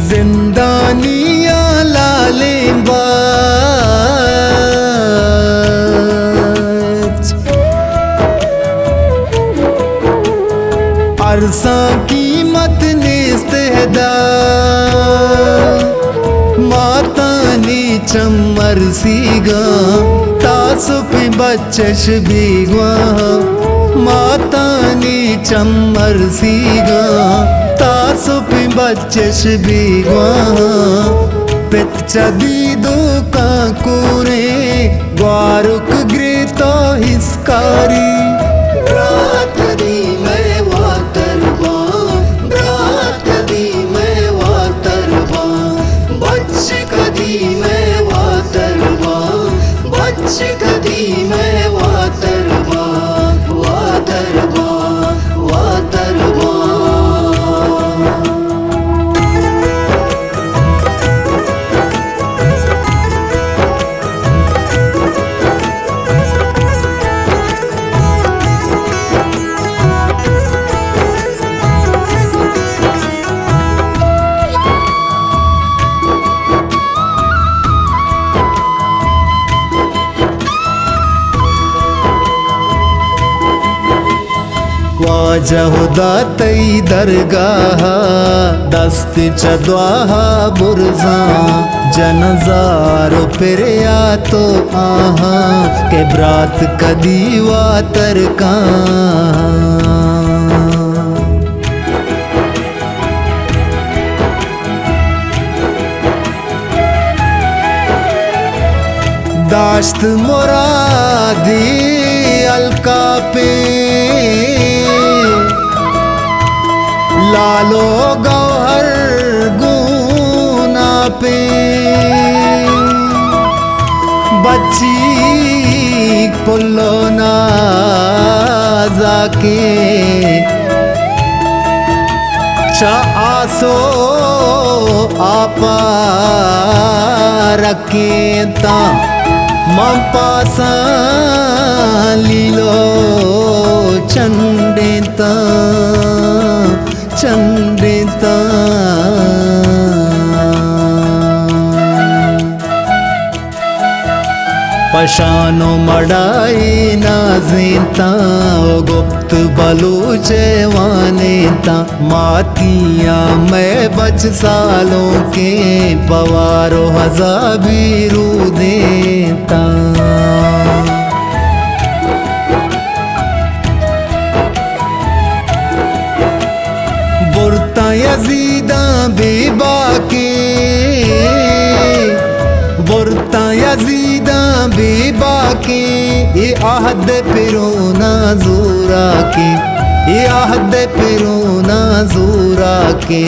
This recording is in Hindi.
जिंदानिया लाले बाज अरसा कीमत नेस्तहदा माता नी चमर सीगा तासुप बच्चश बीगवा माता नी चमर सीगा तासुप बच्चश बीगवा पित चदीदो का कोरे ग्वारुक ग्रेतो हिस्कारी ब्रात दी मैं वातरबा ब्रात दी मैं वातरबा बच्च कदी मैं वातरबा बच्च कदी मैं वातरबा वातरबा वातरबा वाजहुदा तई दरगाह दस्त चद्वाहा बुरजा जनजारो फिरया तो आहा के ब्रात कदीवा तरका दाश्त मुरादी अलका पे लालो गौहर गुना पे बच्ची पुल्लो ना जाके चा आसो आपा रखेता मपासा लीलो चंडेता चंडेता पशानो मड़ाई नाजेता गुप्त बलूचेवानेता मातिया मैं बच सालों के पवारो हजाबीरू देता बुरता यजीदा बेबा के बुरता यजीदा बेबा के ये आहद पिरोना जोरा के ये आहद पिरोना जोरा के